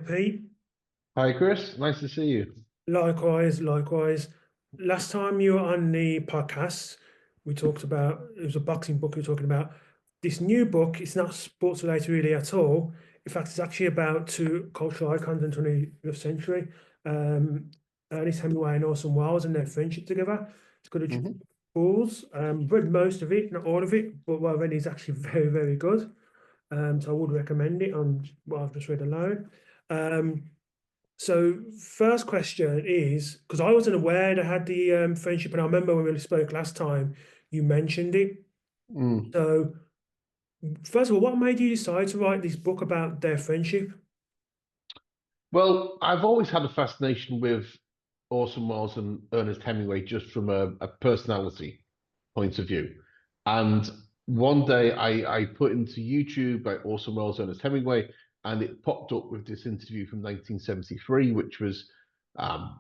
Pete. Hi, Chris. Nice to see you. Likewise, likewise. Last time you were on the podcast, we talked about it was a boxing book. We were talking about this new book. It's not sports related really at all. In fact, it's actually about two cultural icons in the 20th century, Ernest Hemingway and Orson Welles and their friendship together. It's called The hmm Bulls. Read most of it, not all of it, but what I've read is actually very, very good. So I would recommend it on what I've just read alone. Um, so first question is, because I wasn't aware they had the friendship, and I remember when we spoke last time, you mentioned it. Mm. So first of all, what made you decide to write this book about their friendship? Well, I've always had a fascination with Orson Welles and Ernest Hemingway just from a personality point of view. And one day I put into YouTube by Orson Welles, Ernest Hemingway, and it popped up with this interview from 1973, which was um,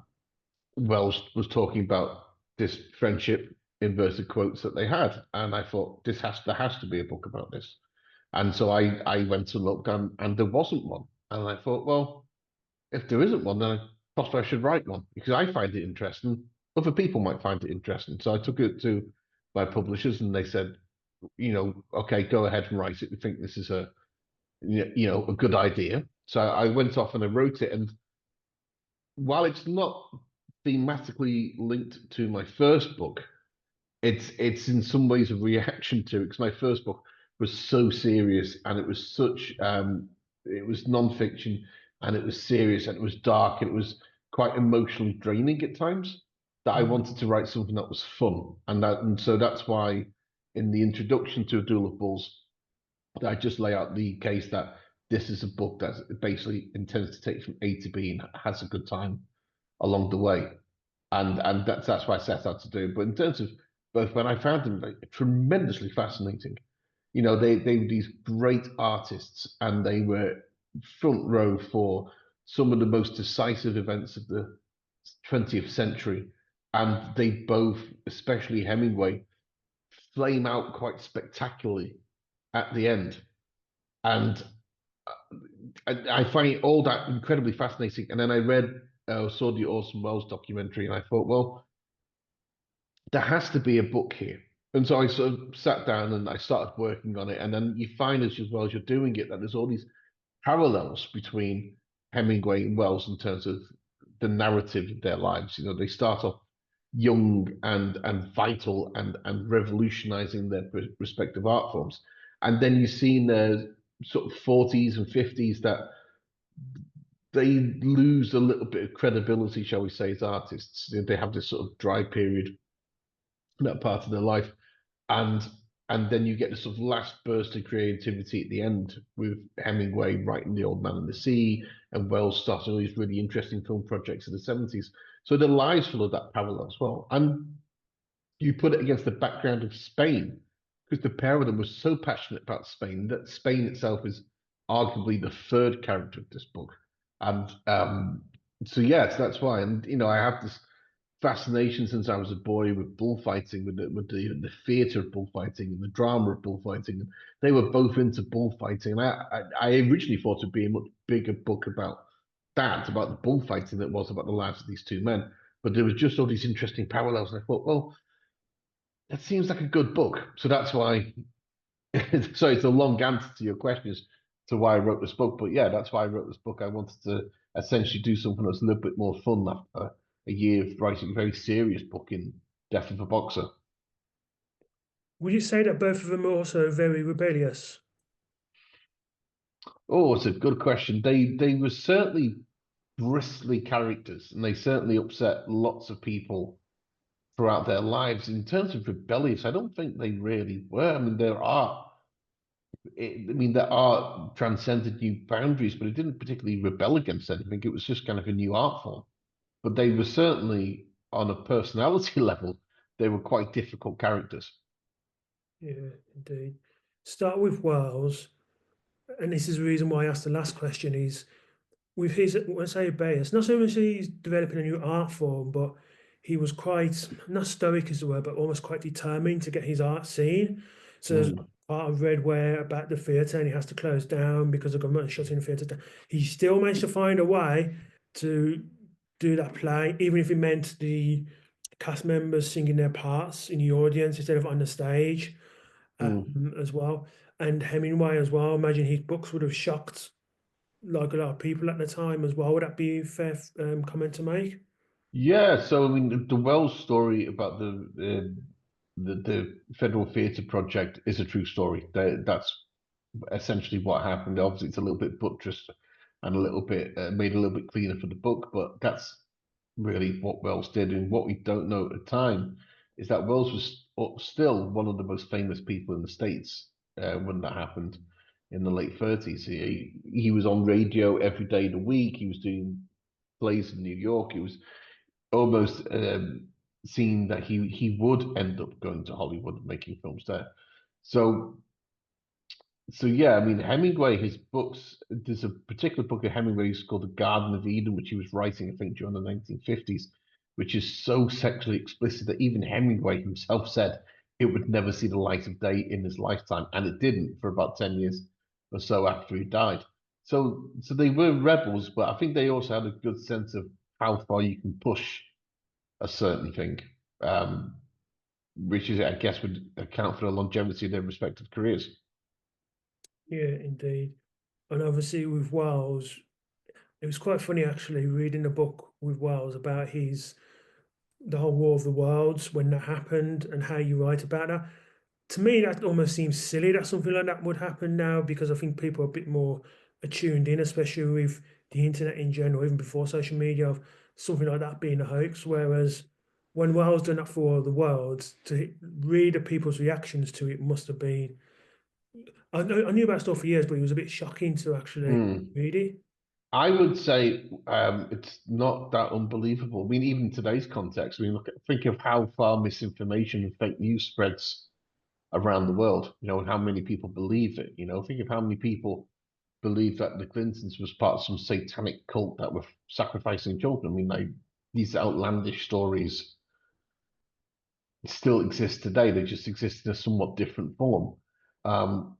Wells was talking about this friendship, inverted quotes, that they had. And I thought, there has to be a book about this. And so I went and looked and there wasn't one. And I thought, well, if there isn't one, then possibly I should write one because I find it interesting. Other people might find it interesting. So I took it to my publishers and they said, okay, go ahead and write it. We think this is a good idea. So I went off and I wrote it. And while it's not thematically linked to my first book, it's in some ways a reaction to it because my first book was so serious and it was it was non-fiction and it was serious and it was dark and it was quite emotionally draining at times that I Mm. wanted to write something that was fun and so that's why in the introduction to A Duel of Bulls I just lay out the case that this is a book that basically intends to take from A to B and has a good time along the way and that's what I set out to do. But in terms of both, when I found them like, tremendously fascinating, they were these great artists, and they were front row for some of the most decisive events of the 20th century, and they both, especially Hemingway, flame out quite spectacularly at the end, and I find all that incredibly fascinating. And then I saw the Orson Welles documentary, and I thought, well there has to be a book here. And so I sort of sat down and I started working on it. And then you find as well as you're doing it that there's all these parallels between Hemingway and Wells in terms of the narrative of their lives. They start off young and vital and revolutionizing their respective art forms. And then you see in their sort of 40s and 50s that they lose a little bit of credibility, shall we say, as artists. They have this sort of dry period that part of their life, and and then you get the sort of last burst of creativity at the end with Hemingway writing The Old Man and the Sea, and Wells starting all these really interesting film projects in the 70s. So the lives full of that parallel as well. And you put it against the background of Spain, because the pair of them were so passionate about Spain that Spain itself is arguably the third character of this book. And so yes, that's why. And I have this fascination since I was a boy with bullfighting, with the theatre of bullfighting and the drama of bullfighting. And they were both into bullfighting, and I originally thought it'd be a much bigger book about that, about the bullfighting, that was about the lives of these two men. But there was just all these interesting parallels, and I thought, well, that seems like a good book. So that's why. So it's a long answer to your question as to why I wrote this book. But yeah, that's why I wrote this book. I wanted to essentially do something that's a little bit more fun after a year of writing a very serious book in Death of a Boxer. Would you say that both of them are also very rebellious? Oh, it's a good question. They were certainly bristly characters, and they certainly upset lots of people throughout their lives. In terms of rebellious, I don't think they really were. I mean, their art transcended new boundaries, but it didn't particularly rebel against anything. It was just kind of a new art form. But they were certainly, on a personality level, they were quite difficult characters. Yeah, indeed. Start with Wells, and this is the reason why I asked the last question is with his, when I say bias, not so much that he's developing a new art form, but he was quite, not stoic is the word, but almost quite determined to get his art seen. So Mm. part I've read where about the theatre and he has to close down because the government is shutting the theatre down. He still managed to find a way to do that play, even if it meant the cast members singing their parts in the audience instead of on the stage, Mm. as well. And Hemingway as well. Imagine his books would have shocked like a lot of people at the time as well. Would that be a fair comment to make? Yeah, so I mean, the Wells story about the Federal Theatre Project is a true story. That's essentially what happened. Obviously, it's a little bit buttressed and a little bit made a little bit cleaner for the book, but that's really what Wells did. And what we don't know at the time is that Wells was still one of the most famous people in the States when that happened in the late 30s. He was on radio every day of the week. He was doing plays in New York. He was almost seen that he would end up going to Hollywood and making films there. So yeah, I mean Hemingway, his books. There's a particular book of Hemingway's called The Garden of Eden, which he was writing, I think, during the 1950s, which is so sexually explicit that even Hemingway himself said it would never see the light of day in his lifetime, and it didn't for about 10 years or so after he died. So they were rebels, but I think they also had a good sense of how far you can push a certain thing, um, which is, I guess, would account for the longevity of their respective careers. Yeah, indeed. And obviously with Wells, it was quite funny actually reading the book with Wells about his the whole War of the Worlds when that happened and how you write about that. To me, that almost seems silly that something like that would happen now because I think people are a bit more attuned in, especially with the internet in general, even before social media, of something like that being a hoax. Whereas when Wells done that for War of the Worlds, to read the people's reactions to it must have been. I knew about stuff for years, but it was a bit shocking to actually Hmm. read it. I would say it's not that unbelievable. I mean, even in today's context, I mean, think of how far misinformation and fake news spreads around the world. You know, and how many people believe it. You know, think of how many people believe that the Clintons was part of some satanic cult that were sacrificing children. I mean, like these outlandish stories still exist today. They just exist in a somewhat different form.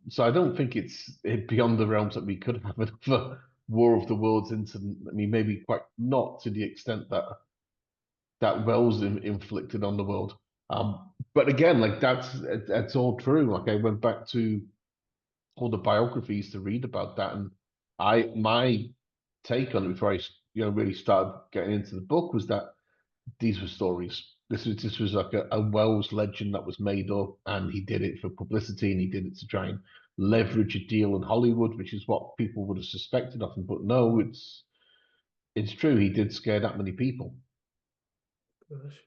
So I don't think it's beyond the realms that we could have another War of the Worlds incident. I mean, maybe quite not to the extent that Wells inflicted on the world. But again, like that's all true. Like I went back to all the biographies to read about that, and my take on it before I really started getting into the book was that these were stories. This was like a Wells legend that was made up, and he did it for publicity, and he did it to try and leverage a deal in Hollywood, which is what people would have suspected of him. But no, it's true. He did scare that many people. Gosh.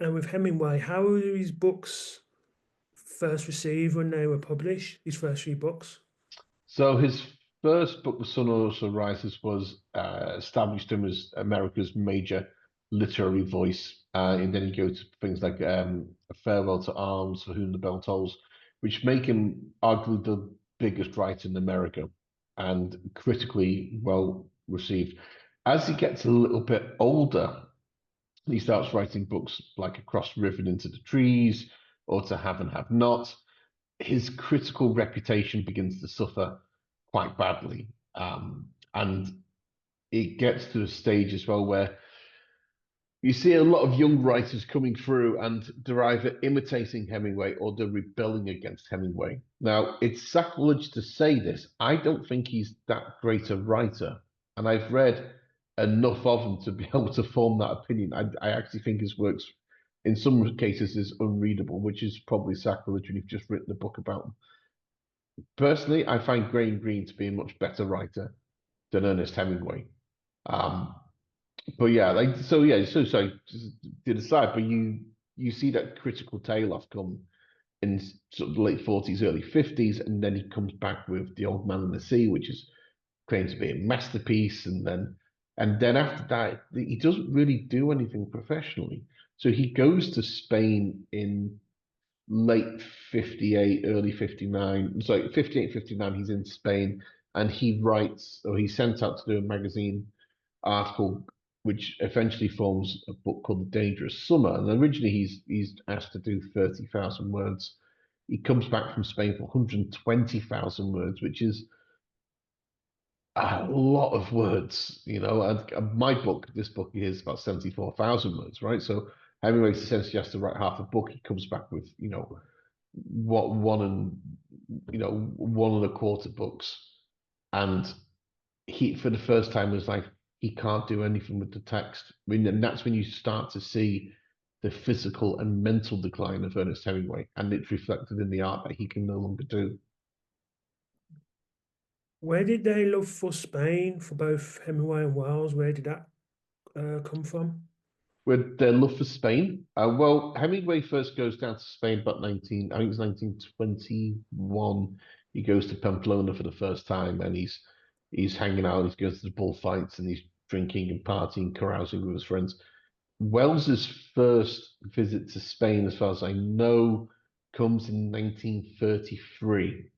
And with Hemingway, how were his books first received when they were published? His first three books. So his first book, The Sun Also Rises, was established him as America's major literary voice. And then you go to things like A Farewell to Arms, For Whom the Bell Tolls, which make him arguably the biggest writer in America and critically well received. As he gets a little bit older, he starts writing books like Across the River and Into the Trees or To Have and Have Not. His critical reputation begins to suffer quite badly. And it gets to a stage as well where you see a lot of young writers coming through and they're either imitating Hemingway or they're rebelling against Hemingway. Now, it's sacrilege to say this. I don't think he's that great a writer. And I've read enough of him to be able to form that opinion. I actually think his works, in some cases, is unreadable, which is probably sacrilege when you've just written a book about him. Personally, I find Graham Greene to be a much better writer than Ernest Hemingway. Um, but yeah, like so yeah, so sorry to the side, but you see that critical tail off come in sort of the late 40s, early 50s, and then he comes back with The Old Man and the Sea, which is claimed to be a masterpiece, and then after that, he doesn't really do anything professionally. So he goes to Spain in late 58, early 59. Sorry, 58, 59, he's in Spain and he writes, or he sent out to do a magazine article, which eventually forms a book called The Dangerous Summer. And originally he's asked to do 30,000 words He comes back from Spain for 120,000 words, which is a lot of words, And my book, this book is about 74,000 words, right? So Hemingway essentially has to write half a book. He comes back with, what one and a quarter books, and he for the first time was like he can't do anything with the text. I mean, and that's when you start to see the physical and mental decline of Ernest Hemingway, and it's reflected in the art that he can no longer do. Where did their love for Spain, for both Hemingway and Wells, where did that come from? With their love for Spain, well, Hemingway first goes down to Spain about 19, I think it's 1921. He goes to Pamplona for the first time, and he's hanging out. He goes to the bullfights, and he's drinking and partying, carousing with his friends. Wells's first visit to Spain, as far as I know, comes in 1933.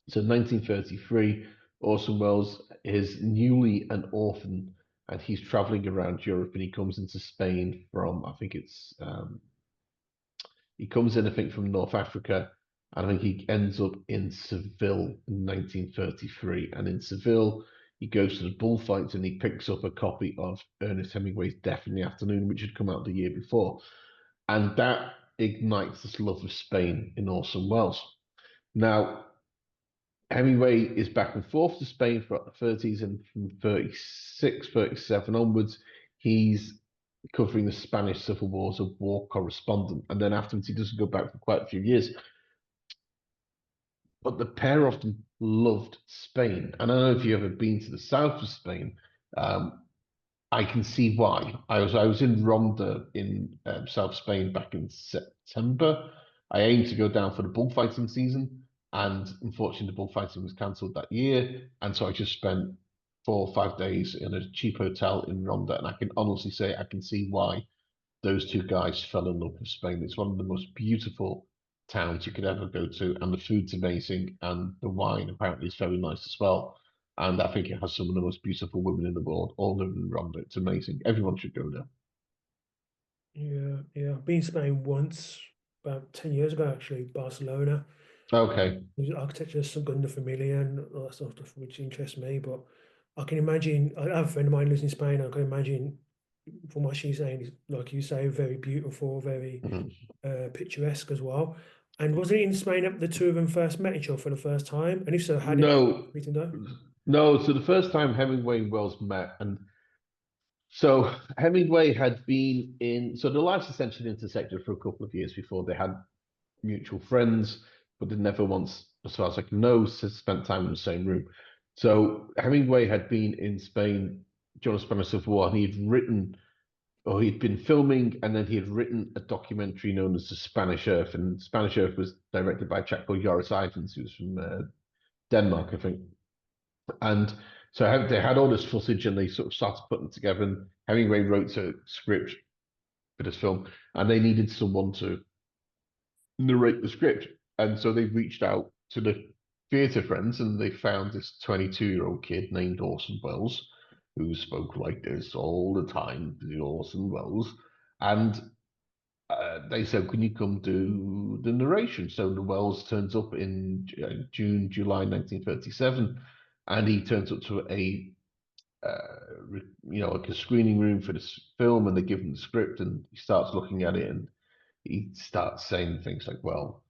So 1933, Orson Welles is newly an orphan, and he's traveling around Europe, and he comes into Spain from, I think he comes in, I think, from North Africa, and I think he ends up in Seville in 1933. And in Seville, he goes to the bullfights and he picks up a copy of Ernest Hemingway's Death in the Afternoon, which had come out the year before. And that ignites this love of Spain in Orson Welles. Now, Hemingway is back and forth to Spain throughout the 30s, and from 36, 37 onwards, he's covering the Spanish Civil War as a war correspondent. And then afterwards, he doesn't go back for quite a few years. But the pair of them loved Spain. And I don't know if you've ever been to the south of Spain. Um, I can see why. I was in Ronda in South Spain back in September. I aimed to go down for the bullfighting season, and unfortunately, the bullfighting was cancelled that year. And so I just spent 4 or 5 days in a cheap hotel in Ronda, and I can honestly say I can see why those two guys fell in love with Spain. It's one of the most beautiful towns you could ever go to, and the food's amazing, and the wine apparently is very nice as well. And I think it has some of the most beautiful women in the world, all living around it. It's amazing. Everyone should go there. Yeah, yeah. I've been to Spain once, about 10 years ago, actually, Barcelona. Okay. There's architecture, some Segunda Familia and all that sort of stuff, which interests me. But I can imagine, I have a friend of mine lives in Spain. I can imagine from what she's saying, is like you say, very beautiful, very Mhm. picturesque as well. And was it in Spain that the two of them first met each other for the first time? And if so, how did that No, meet and know? no. So the first time Hemingway and Wells met, and so Hemingway had been in, so the lives essentially intersected for a couple of years before they had mutual friends, but they never once, as far as I can know, spent time in the same room. So Hemingway had been in Spain during the Spanish Civil War, and he had written, or he'd been filming, and then he had written a documentary known as The Spanish Earth. And Spanish Earth was directed by a chap called Joris Ivens, who's from Denmark, I think. And so they had all this footage, and they sort of started putting it together. And Hemingway wrote a script for this film, and they needed someone to narrate the script. And so they reached out to the theatre friends, and they found this 22-year-old kid named Orson Welles, who spoke like this all the time, the Orson Welles. And they said, "Can you come do the narration?" So the Wells turns up in June, July 1937, and he turns up to like a screening room for this film, and they give him the script, and he starts looking at it, and he starts saying things like, well,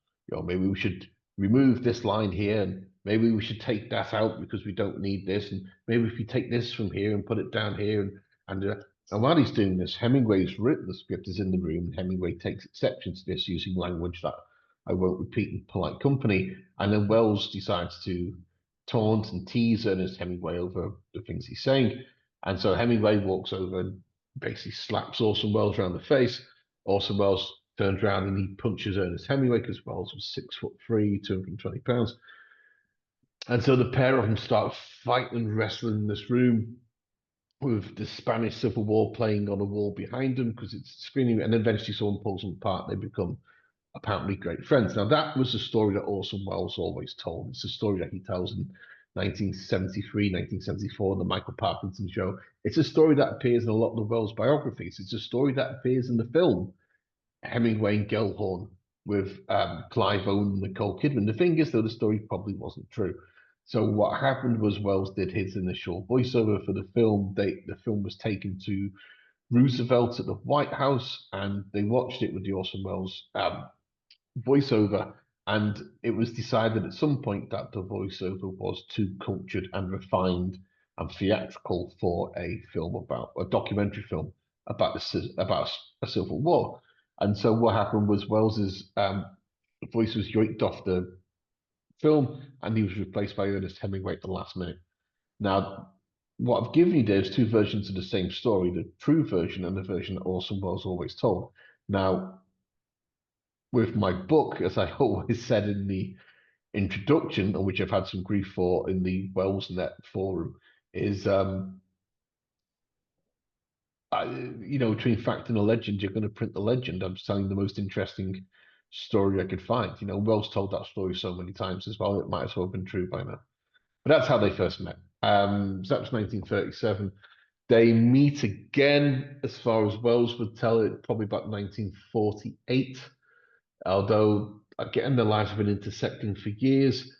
maybe we should remove this line here, and maybe we should take that out because we don't need this, and maybe if you take this from here and put it down here, and while he's doing this, Hemingway's written the script is in the room, and Hemingway takes exception to this using language that I won't repeat in polite company, and then Wells decides to taunt and tease Ernest Hemingway over the things he's saying, and so Hemingway walks over and basically slaps Orson Welles around the face. Orson Welles turns around and he punches Ernest Hemingway because Wells was 6'3", 220 pounds. And so the pair of them start fighting and wrestling in this room with the Spanish Civil War playing on a wall behind them because it's screening. And eventually someone pulls them apart. They become apparently great friends. Now, that was a story that Orson Welles always told. It's a story that he tells in 1973, 1974, the Michael Parkinson Show. It's a story that appears in a lot of the Welles biographies. It's a story that appears in the film Hemingway and Gellhorn. with Clive Owen and Nicole Kidman. The thing is, though, the story probably wasn't true. So what happened was Wells did his initial voiceover for the film. The film was taken to Roosevelt at the White House, and they watched it with the Orson Welles voiceover. And it was decided at some point that the voiceover was too cultured and refined and theatrical for a film about a documentary film about a civil war. And so what happened was Welles's voice was yanked off the film, and he was replaced by Ernest Hemingway at the last minute. Now, what I've given you there is two versions of the same story: the true version and the version that Orson Welles always told. Now, with my book, as I always said in the introduction, and which I've had some grief for in the WellsNet forum, is between fact and a legend, you're going to print the legend. I'm just telling the most interesting story I could find. Wells told that story so many times as well; it might as well have been true by now. But that's how they first met. So that was 1937. They meet again, as far as Wells would tell it, probably about 1948. Although again, their lives have been intersecting for years.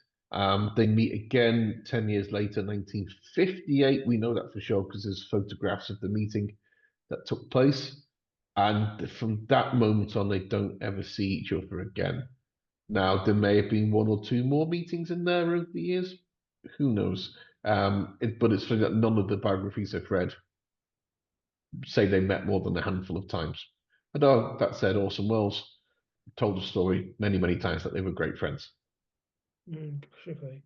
They meet again 10 years later, 1958. We know that for sure because there's photographs of the meeting that took place. And from that moment on, they don't ever see each other again. Now, there may have been one or two more meetings in there over the years. Who knows? But it's funny that none of the biographies I've read say they met more than a handful of times. Although, that said, Orson Welles told the story many, many times that they were great friends. Okay.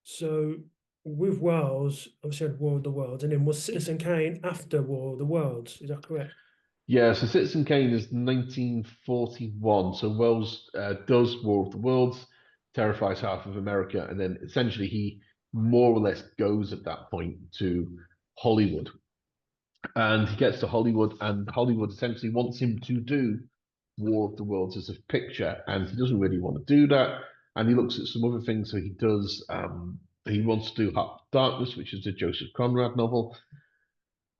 So with Wales, obviously had War of the Worlds, and then was Citizen Kane after War of the Worlds? Is that correct? Yeah, so Citizen Kane is 1941. So Wells does War of the Worlds, terrifies half of America, and then essentially he more or less goes at that point to Hollywood. And he gets to Hollywood, and Hollywood essentially wants him to do War of the Worlds as a picture, and he doesn't really want to do that. And he looks at some other things. So he does. He wants to do Heart of Darkness, which is a Joseph Conrad novel,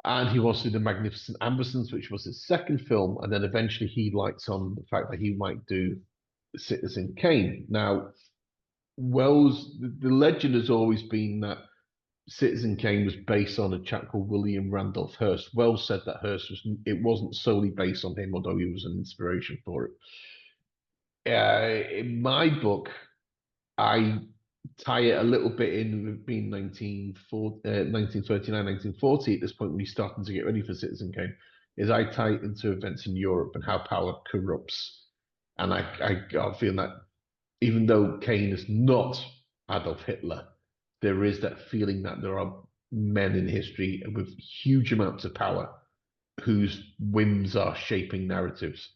and he wants to do The Magnificent Ambersons, which was his second film. And then eventually he lights on the fact that he might do Citizen Kane. Now, Wells, the legend has always been that Citizen Kane was based on a chap called William Randolph Hearst. Wells said that it wasn't solely based on him, although he was an inspiration for it. In my book, I tie it a little bit in with being 1939, 1940 at this point when he's starting to get ready for Citizen Kane, is I tie it into events in Europe and how power corrupts. And I feel that even though Kane is not Adolf Hitler, there is that feeling that there are men in history with huge amounts of power whose whims are shaping narratives.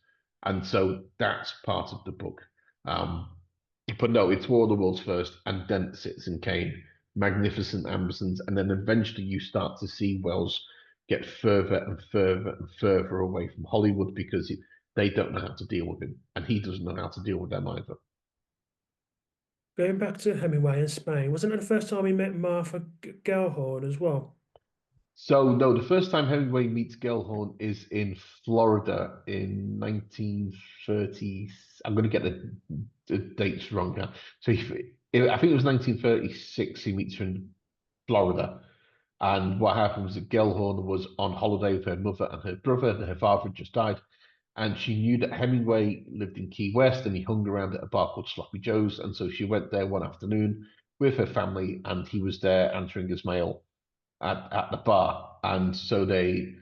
And so that's part of the book. Um, but no, it's War of the Worlds first, and then Citizen Kane, Magnificent Ambersons, and then eventually you start to see Wells get further and further and further away from Hollywood because they don't know how to deal with him, and he doesn't know how to deal with them either. Going back to Hemingway in Spain, wasn't it the first time he met Martha Gellhorn as well? So no, the first time Hemingway meets Gellhorn is in Florida in 1930. I'm going to get the dates wrong now. So I think it was 1936. He meets her in Florida, and what happened was that Gellhorn was on holiday with her mother and her brother. Her father had just died, and she knew that Hemingway lived in Key West, and he hung around at a bar called Sloppy Joe's, and so she went there one afternoon with her family, and he was there answering his mail at the bar, and so they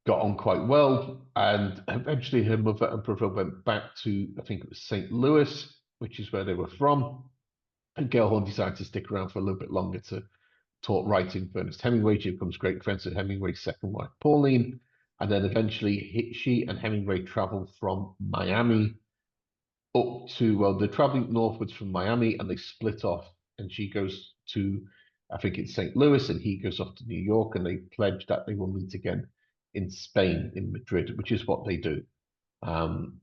got on quite well. And eventually, her mother and brother went back to, I think it was St. Louis, which is where they were from. And Gellhorn decided to stick around for a little bit longer to taught writing for Ernest Hemingway. She becomes great friends with Hemingway's second wife, Pauline. And then eventually she and Hemingway travel from Miami up to, well, they're traveling northwards from Miami and they split off. And she goes to, I think it's St. Louis, and he goes off to New York, and they pledge that they will meet again in Spain, in Madrid, which is what they do. Um,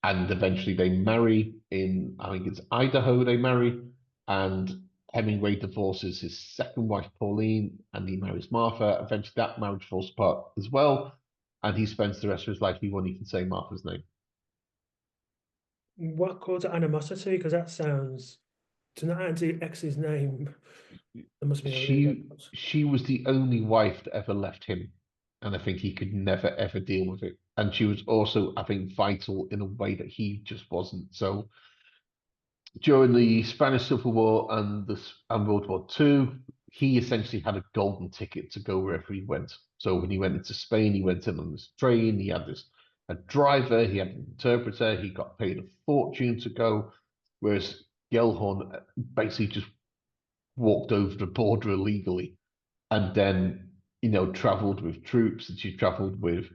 and eventually they marry in, I think it's Idaho they marry, and Hemingway divorces his second wife, Pauline, and he marries Martha. Eventually that marriage falls apart as well, and he spends the rest of his life, he won't even say Martha's name. What caused the animosity? Because that sounds to not answer X's name. There must be a really bad She cause. she was the only wife that ever left him, and I think he could never ever deal with it. And she was also, I think, vital in a way that he just wasn't. So during the Spanish Civil War and World War II, he essentially had a golden ticket to go wherever he went. So when he went into Spain, he went in on this train. He had this a driver, he had an interpreter. He got paid a fortune to go, whereas Gellhorn basically just walked over the border illegally and then traveled with troops that she traveled with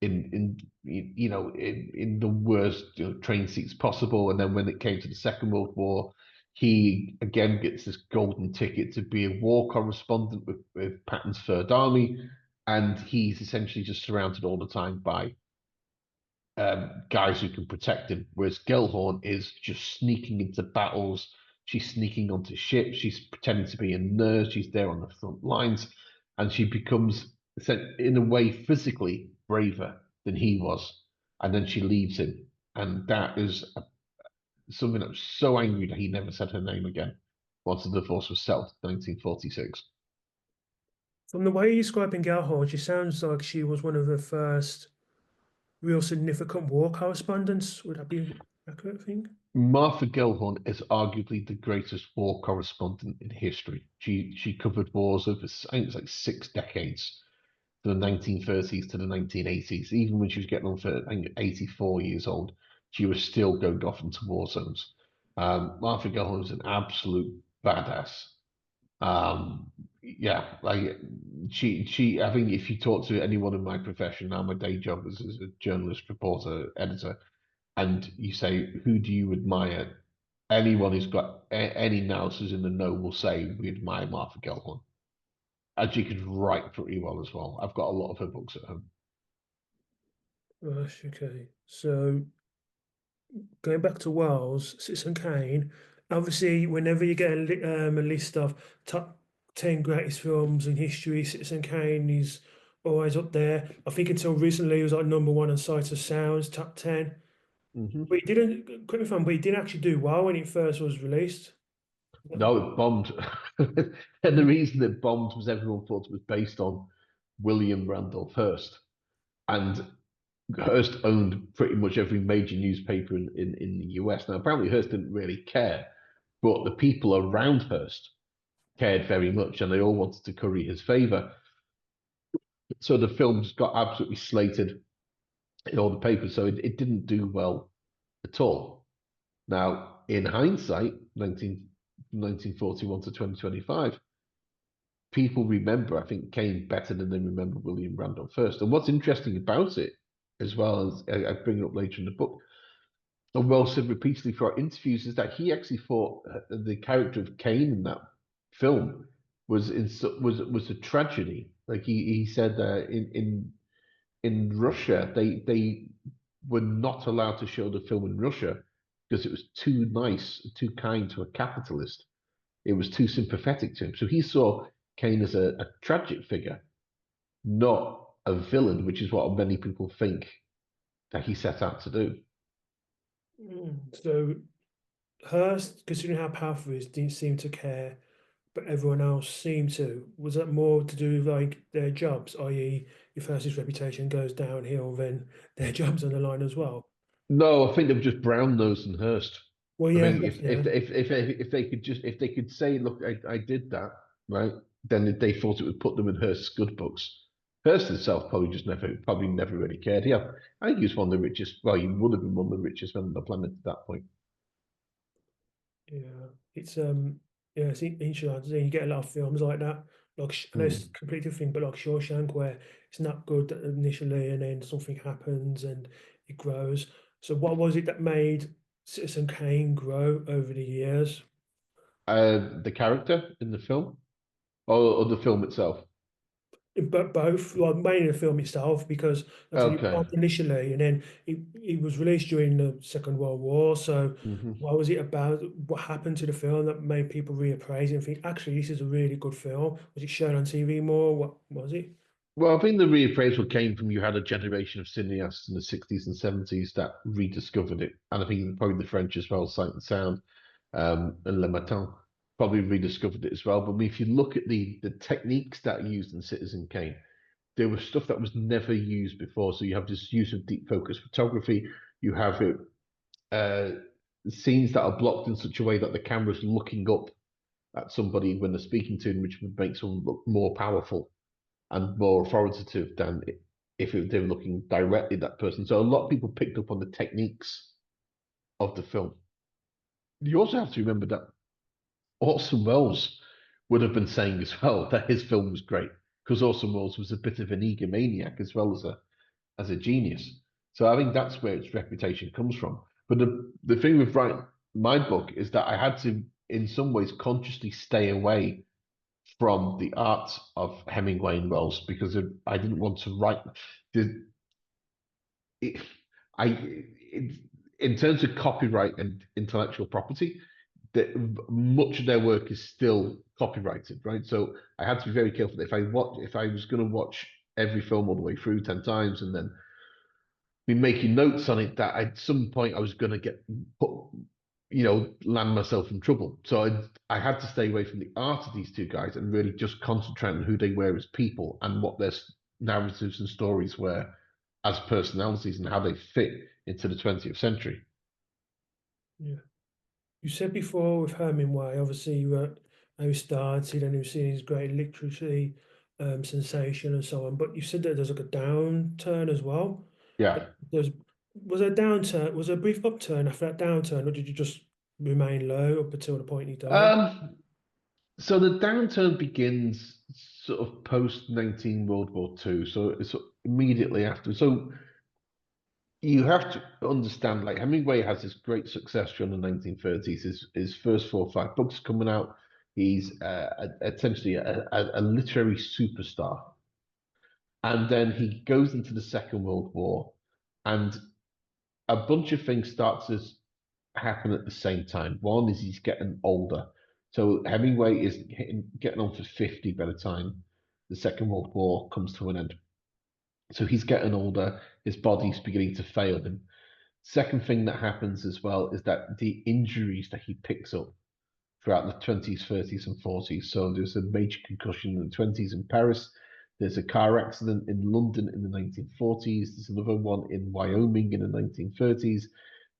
in the worst train seats possible. And then when it came to the Second World War, he again gets this golden ticket to be a war correspondent with Patton's Third Army, and he's essentially just surrounded all the time by guys who can protect him. Whereas Gellhorn is just sneaking into battles. She's sneaking onto ships. She's pretending to be a nurse. She's there on the front lines, and she becomes, in a way, physically braver than he was. And then she leaves him, and that is something that was so angry that he never said her name again once the divorce was settled in 1946. From the way you're describing Gellhorn, she sounds like she was one of the first real significant war correspondents. Would that be an accurate thing? Martha Gellhorn is arguably the greatest war correspondent in history. She covered wars over, I think it's like 6 decades, from the 1930s to the 1980s. Even when she was getting on for, I think, 84 years old, she was still going off into war zones. Martha Gellhorn was an absolute badass. Yeah, like I think if you talk to anyone in my profession now, my day job as a journalist, reporter, editor, and you say, who do you admire? Anyone who's got any nous who's in the know will say, we admire Martha Gellhorn. And she could write pretty well as well. I've got a lot of her books at home. Gosh, okay. So going back to Wells, Citizen Kane, obviously, whenever you get a list of top 10 greatest films in history, Citizen Kane is always up there. I think until recently, it was like number one on Sight of Sounds, top 10. Hmm. But he didn't, correct me if I'm, but he didn't actually do well when it first was released. No, it bombed. And the reason it bombed was everyone thought it was based on William Randolph Hearst. And Hearst owned pretty much every major newspaper in the US. Now, apparently, Hearst didn't really care, but the people around Hearst cared very much and they all wanted to curry his favor. So the films got absolutely slated in all the papers. So it didn't do well at all. Now, in hindsight, 1941 to 2025, people remember, I think, Kane better than they remember William Randolph Hearst. And what's interesting about it, as well as I bring it up later in the book, and Wells said repeatedly for our interviews, is that he actually thought the character of Kane in that film was a tragedy. Like he said in Russia, they were not allowed to show the film in Russia because it was too nice, too kind to a capitalist. It was too sympathetic to him. So he saw Kane as a tragic figure, not a villain, which is what many people think that he set out to do. So Hearst, considering how powerful he is, didn't seem to care, but everyone else seemed to. Was that more to do with like their jobs, i.e., if Hearst's reputation goes downhill, then their jobs on the line as well? No, I think they were just brown nosed and Hearst. Well, I yeah, think yeah. if they could just if they could say, look, I did that, right? Then they thought it would put them in Hearst's good books. Hearst himself probably never really cared. Yeah, I think he was one of the richest. Well, he would have been one of the richest men on the planet at that point. Yeah, it's yeah, it's interesting. You get a lot of films like that. Like I know it's a Mm. completely different thing, but like Shawshank, where it's not good initially, and then something happens and it grows. So, what was it that made Citizen Kane grow over the years? The character in the film, or the film itself. But both, well, mainly the film itself, because like I said, it Okay. bombed initially, and then it was released during the Second World War. So, Hmm. what was it about? What happened to the film that made people reappraise it and think, actually, this is a really good film? Was it shown on TV more? What was it? Well, I think the reappraisal came from you had a generation of cineasts in the 60s and 70s that rediscovered it. And I think probably the French as well, Sight and Sound, and Le Matin probably rediscovered it as well. But I mean, if you look at the techniques that are used in Citizen Kane, there was stuff that was never used before. So you have this use of deep focus photography, you have it, uh, scenes that are blocked in such a way that the camera's looking up at somebody when they're speaking to them, which would make someone look more powerful and more authoritative than if they were looking directly at that person. So a lot of people picked up on the techniques of the film. You also have to remember that Orson Welles would have been saying as well that his film was great because Orson Welles was a bit of an egomaniac as well as a genius. So I think that's where its reputation comes from. But the thing with writing my book is that I had to, in some ways, consciously stay away from the art of Hemingway and Wells because I didn't want to write. The, it, in terms of copyright and intellectual property, much of their work is still copyrighted, right? So I had to be very careful. If I was going to watch every film all the way through 10 times and then be making notes on it, that at some point I was going to get put, land myself in trouble. So I had to stay away from the art of these two guys and really just concentrate on who they were as people and what their narratives and stories were as personalities and how they fit into the 20th century. Yeah. You said before with Hemingway, obviously you were how he started and you've seen his great literacy sensation and so on. But you said that there's like a downturn as well. Yeah. There's was there a downturn? Was there a brief upturn after that downturn, or did you just remain low up until the point he died? Um, so the downturn begins sort of post 19 World War II. So it's immediately after. So you have to understand, like Hemingway has this great success during the 1930s. His first 4 or 5 books coming out. He's essentially a literary superstar. And then he goes into the Second World War, and a bunch of things start to happen at the same time. One is he's getting older. So Hemingway is getting on for 50 by the time the Second World War comes to an end. So he's getting older, his body's beginning to fail him. Second thing that happens as well is that the injuries that he picks up throughout the 20s, 30s, and 40s. So there's a major concussion in the 20s in Paris. There's a car accident in London in the 1940s. There's another one in Wyoming in the 1930s.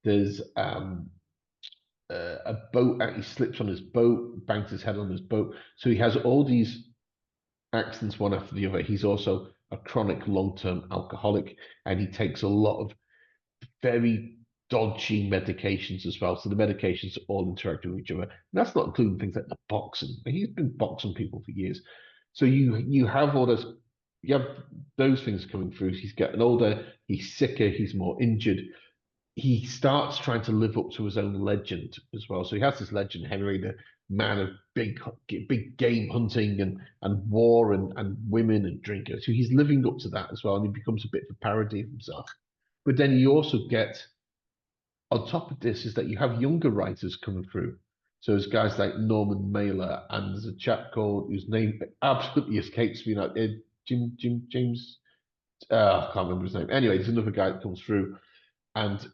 There's a boat, he slips on his boat, bangs his head on his boat. So he has all these accidents one after the other. He's also a chronic long-term alcoholic, and he takes a lot of very dodgy medications as well. So the medications all interact with each other. And that's not including things like the boxing. He's been boxing people for years. So you have all those you have those things coming through. He's getting older, he's sicker, he's more injured. He starts trying to live up to his own legend as well. So he has this legend, Henry, the man of big game hunting and war and women and drinkers. So he's living up to that as well, and he becomes a bit of a parody of himself. But then you also get on top of this is that you have younger writers coming through. So there's guys like Norman Mailer, and there's a chap called whose name absolutely escapes me now. Jim James. I can't remember his name. Anyway, there's another guy that comes through, and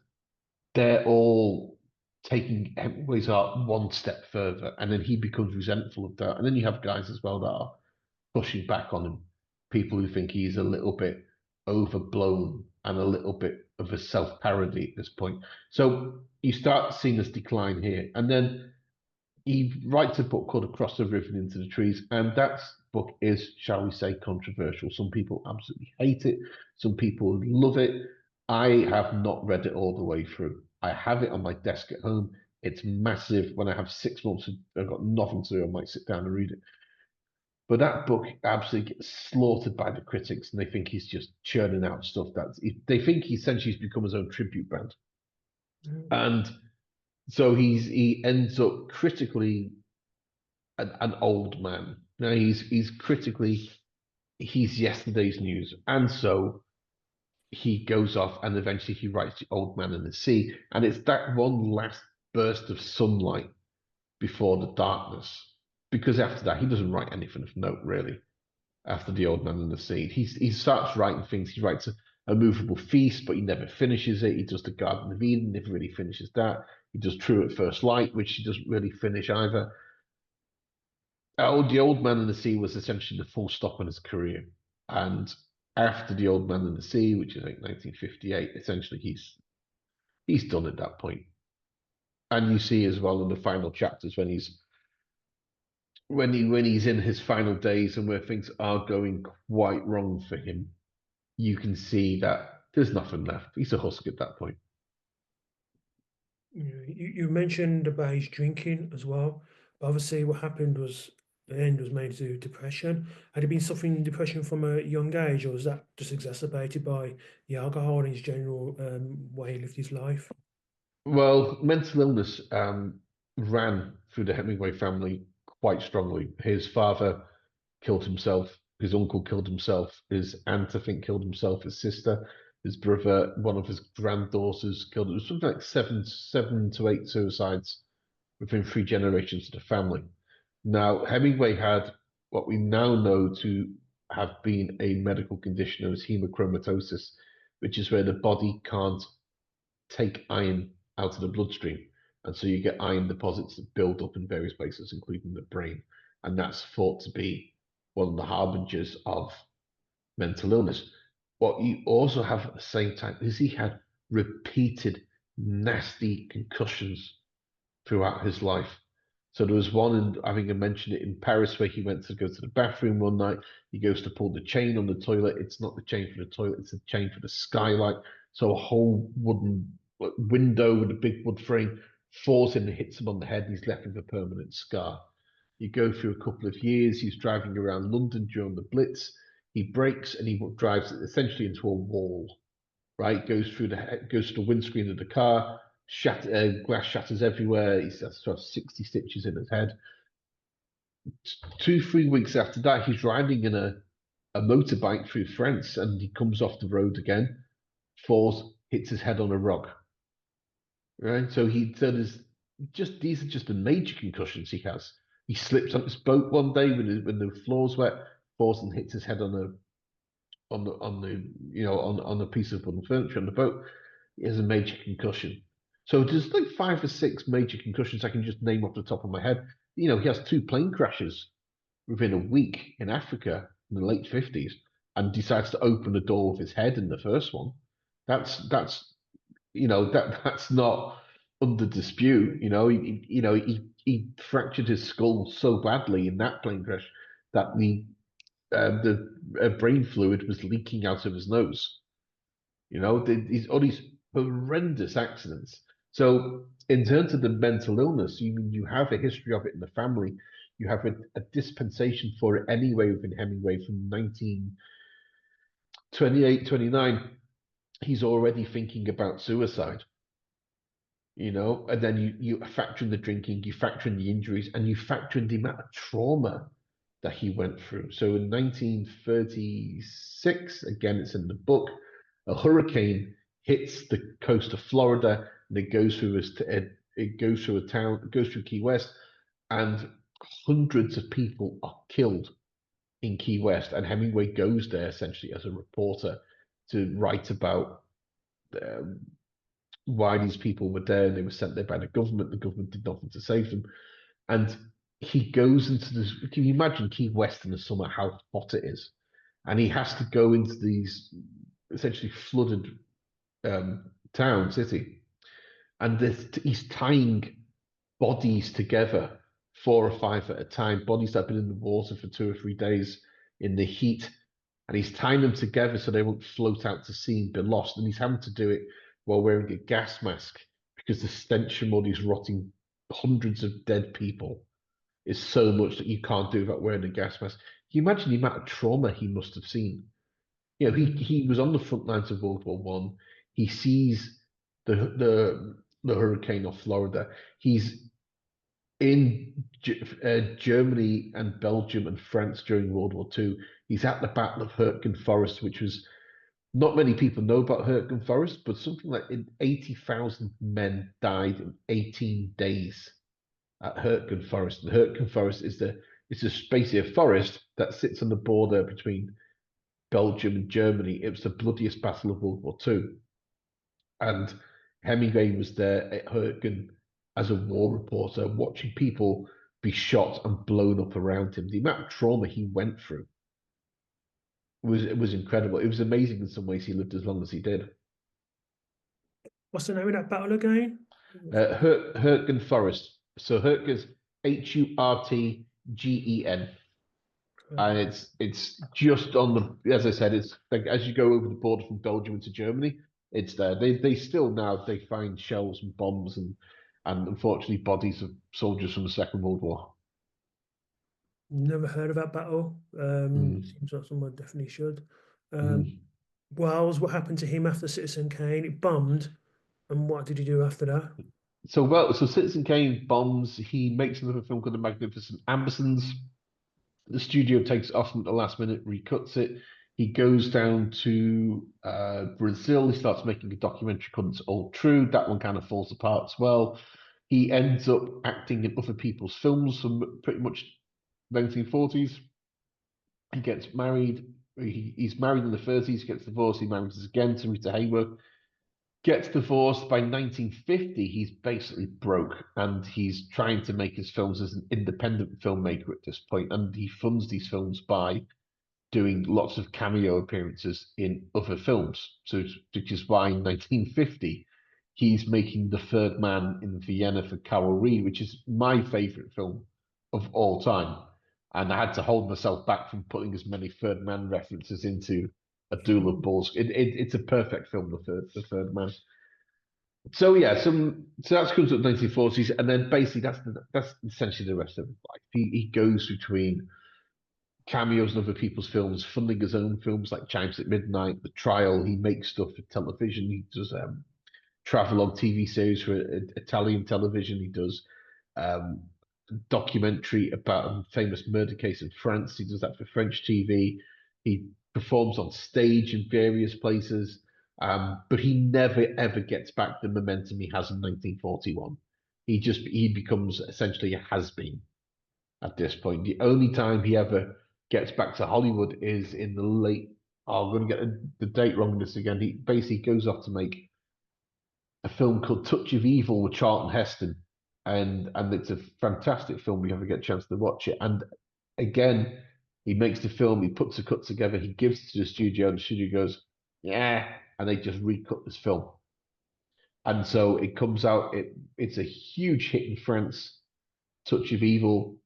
they're all taking Hemingway's art one step further, and then he becomes resentful of that. And then you have guys as well that are pushing back on him, people who think he's a little bit overblown and a little bit of a self-parody at this point. So you start seeing this decline here. And then he writes a book called Across the River and Into the Trees, and that book is, shall we say, controversial. Some people absolutely hate it, some people love it. I have not read it all the way through. I have it on my desk at home. It's massive. When I have 6 months, I've got nothing to do, I might sit down and read it. But that book absolutely gets slaughtered by the critics, and they think he's just churning out stuff they think he essentially has become his own tribute band. And so he ends up critically an old man. Now he's critically he's yesterday's news, and so he goes off and eventually he writes The Old Man and the Sea, and it's that one last burst of sunlight before the darkness. Because after that, he doesn't write anything of note really. after The Old Man and the Sea. He starts writing things. He writes a movable feast, but he never finishes it. He does the Garden of Eden, never really finishes that. He does True at First Light, which he doesn't really finish either. The Old Man and the Sea was essentially the full stop on his career. And after The Old Man and the Sea, which is like 1958, essentially he's done at that point. And you see as well in the final chapters when he's in his final days and where things are going quite wrong for him, you can see that there's nothing left. He's a husk at that point. You mentioned about his drinking as well. But obviously, what happened was the end was mainly due to depression. Had he been suffering depression from a young age, or was that just exacerbated by the alcohol and his general way he lived his life? Well, mental illness ran through the Hemingway family quite strongly. His father killed himself. His uncle killed himself. His aunt, I think, killed himself. His sister, his brother, one of his granddaughters killed. It was something like seven to eight suicides within three generations of the family. Now, Hemingway had what we now know to have been a medical condition known as hemochromatosis, which is where the body can't take iron out of the bloodstream. And so you get iron deposits that build up in various places, including the brain. And that's thought to be one of the harbingers of mental illness. What you also have at the same time is he had repeated nasty concussions throughout his life. So there was one, in, I think I mentioned it in Paris, where he went to go to the bathroom one night. He goes to pull the chain on the toilet. It's not the chain for the toilet, it's the chain for the skylight. So a whole wooden window with a big wood frame falls in and hits him on the head, and he's left with a permanent scar. You go through a couple of years, he's driving around London during the Blitz. He brakes and he drives essentially into a wall, right? Goes through the windscreen of the car, glass shatters everywhere. He's got sort of 60 stitches in his head. 2, 3 weeks after that, he's riding in a motorbike through France and he comes off the road again, falls, hits his head on a rock. Right? So there's just these are just the major concussions he has. He slips on his boat one day when the floor's wet, falls and hits his head on a piece of wooden furniture on the boat. He has a major concussion. So there's like 5 or 6 major concussions I can just name off the top of my head. He has 2 plane crashes within a week in Africa in the late 50s and decides to open the door with his head in the first one. That's not under dispute. He fractured his skull so badly in that plane crash that the brain fluid was leaking out of his nose. All these horrendous accidents. So, in terms of the mental illness, you have a history of it in the family. You have a dispensation for it anyway within Hemingway from 1928, 29. He's already thinking about suicide, and then you factor in the drinking, you factor in the injuries, and you factor in the amount of trauma that he went through. So in 1936, again, it's in the book, a hurricane hits the coast of Florida and it goes through a town, it goes through Key West, and hundreds of people are killed in Key West. And Hemingway goes there essentially as a reporter to write about um, why these people were there. They were sent there by the government. The government did nothing to save them. And he goes into this. Can you imagine Key West in the summer, how hot it is? And he has to go into these essentially flooded city. And he's tying bodies together 4 or 5 at a time, bodies that have been in the water for 2 or 3 days in the heat. And he's tying them together so they won't float out to sea and be lost. And he's having to do it while wearing a gas mask because the stench from all these rotting hundreds of dead people is so much that you can't do without wearing a gas mask. Can you imagine the amount of trauma he must have seen? He was on the front lines of World War One. He sees the hurricane off Florida. He's in Germany and Belgium and France during World War Two. He's at the Battle of Hurtgen Forest, which was not many people know about Hurtgen Forest, but something like 80,000 men died in 18 days at Hurtgen Forest. And Hurtgen Forest is the It's just basically a forest that sits on the border between Belgium and Germany. It was the bloodiest battle of World War II. And Hemingway was there at Hurtgen as a war reporter, watching people be shot and blown up around him. The amount of trauma he went through was incredible. It was amazing in some ways he lived as long as he did. What's the name of that battle again? Hurtgen Forest. So Hurtgen's Hurtgen, and it's just on the, as I said, it's like as you go over the border from Belgium into Germany, it's there. They still now they find shells and bombs and unfortunately bodies of soldiers from the Second World War. Never heard of that battle. Mm, Seems like someone definitely should. Um, mm. Wells, what happened to him after Citizen Kane? It bombed, and what did he do after that? So Citizen Kane bombs. He makes another film called The Magnificent Ambersons. The studio takes it off him at the last minute, recuts it. He goes down to Brazil. He starts making a documentary called It's All True. That one kind of falls apart as well. He ends up acting in other people's films from pretty much 1940s. He gets married. He's married in the 30s, gets divorced. He marries again to Rita Hayworth. Gets divorced by 1950. He's basically broke and he's trying to make his films as an independent filmmaker at this point. And he funds these films by doing lots of cameo appearances in other films. So, which is why in 1950 he's making The Third Man in Vienna for Carol Reed, which is my favorite film of all time. And I had to hold myself back from putting as many Third Man references into A Duel of Bulls. It's a perfect film, The Third Man. So yeah, so that comes up 1940s, and then basically that's essentially the rest of his life. He goes between cameos in other people's films, funding his own films like Chimes at Midnight, The Trial. He makes stuff for television. He does travelogue TV series for Italian television. He does um, documentary about a famous murder case in France. He does that for French TV. He performs on stage in various places, but he never ever gets back the momentum he has in 1941. He becomes essentially a has-been at this point. The only time he ever gets back to Hollywood is in the late. Oh, I'm going to get the date wrong on this again. He basically goes off to make a film called Touch of Evil with Charlton Heston, and it's a fantastic film. If you ever get a chance to watch it, and again, he makes the film. He puts a cut together. He gives it to the studio, and the studio goes, "Yeah," and they just recut this film. And so it comes out. It's a huge hit in France. Touch of Evil.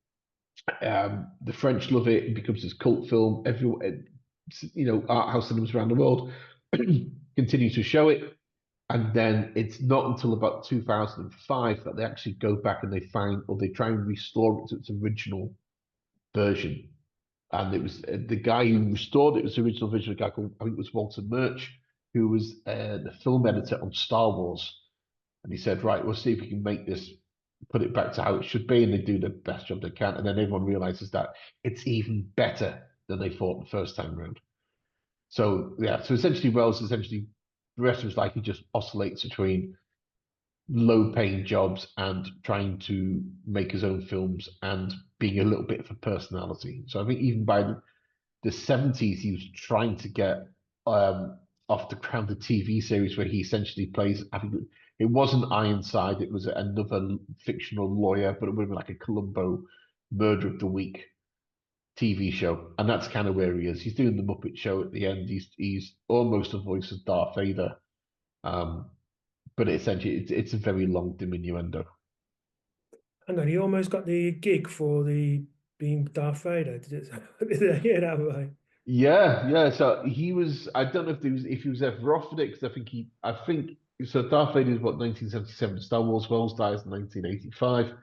The French love it. It becomes this cult film. Everyone, art house cinemas around the world continue to show it. And then it's not until about 2005 that they actually go back and they find or they try and restore it to its original version. And it was the guy who restored it was the original version, a guy called, I think it was Walter Murch, who was the film editor on Star Wars. And he said, right, we'll see if we can make this, put it back to how it should be. And they do the best job they can. And then everyone realizes that it's even better than they thought the first time around. So, yeah, so essentially, Wells essentially, the rest of his life, he just oscillates between low paying jobs and trying to make his own films and being a little bit of a personality. So I think even by the 70s, he was trying to get off the ground a TV series where he essentially plays, I think it wasn't Ironside, it was another fictional lawyer, but it would have been like a Columbo Murder of the Week TV show. And that's kind of where he is. He's doing the Muppet Show at the end. He's almost the voice of Darth Vader. Um, but essentially, it's a very long diminuendo. Hang on, he almost got the gig for the being Darth Vader. Did it? Did I hear that right? Yeah, yeah. So he was. I don't know if he was ever offered it because I think so. Darth Vader is what 1977. Star Wars Wells dies in 1985.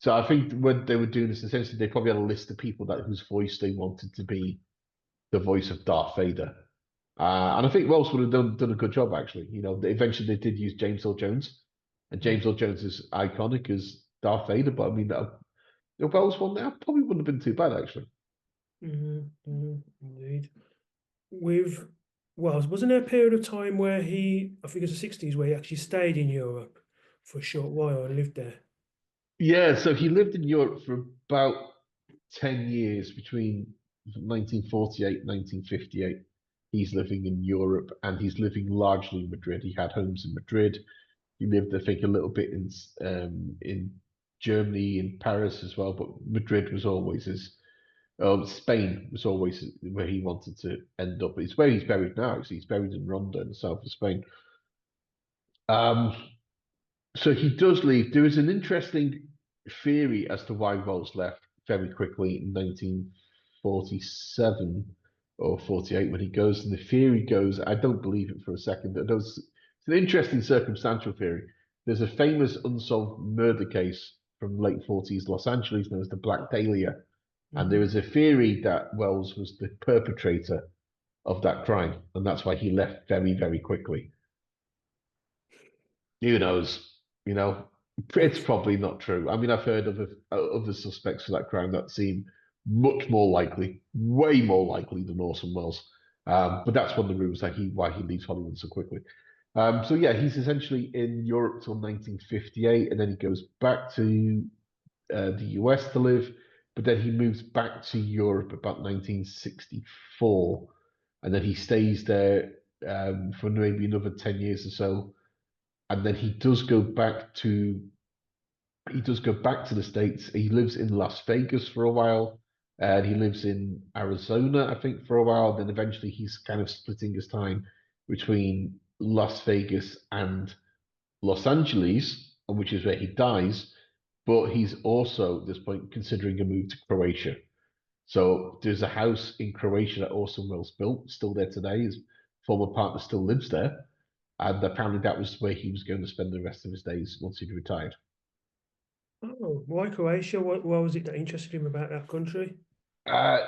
So I think when they were doing this, essentially they probably had a list of people that whose voice they wanted to be the voice of Darth Vader. And I think Wells would have done a good job actually. Eventually they did use James Earl Jones, and James Earl Jones is iconic as Darth Vader. But I mean, the Wells one there probably wouldn't have been too bad actually. Indeed. With Wells, wasn't there a period of time where I think it was the 60s, where he actually stayed in Europe for a short while and lived there? Yeah, so he lived in Europe for about 10 years between 1948 and 1958. He's living in Europe and he's living largely in Madrid. He had homes in Madrid. He lived, I think, a little bit in Germany, in Paris as well, but Madrid was always his. Spain was always where he wanted to end up. It's where he's buried now. So he's buried in Ronda in the south of Spain. Um, so he does leave. There is an interesting theory as to why Wells left very quickly in 1947 or 48 when he goes. And the theory goes, I don't believe it for a second. It's an interesting circumstantial theory. There's a famous unsolved murder case from late 40s Los Angeles known as the Black Dahlia. And there is a theory that Wells was the perpetrator of that crime. And that's why he left very, very quickly. Who knows? You know, it's That's probably not true. I mean, I've heard of other suspects for that crime that seem much more likely, way more likely than Orson Welles. But that's one of the reasons that why he leaves Hollywood so quickly. So yeah, he's essentially in Europe till 1958, and then he goes back to the US to live, but then he moves back to Europe about 1964, and then he stays there for maybe another 10 years or so, and then he does go back to the States. He lives in Las Vegas for a while, and he lives in Arizona, I think, for a while. Then eventually he's kind of splitting his time between Las Vegas and Los Angeles, which is where he dies. But he's also at this point considering a move to Croatia. So there's a house in Croatia that Orson Welles built, still there today. His former partner still lives there. And apparently that was where he was going to spend the rest of his days once he'd retired. oh, why Croatia? What was it that interested him about that country? Uh,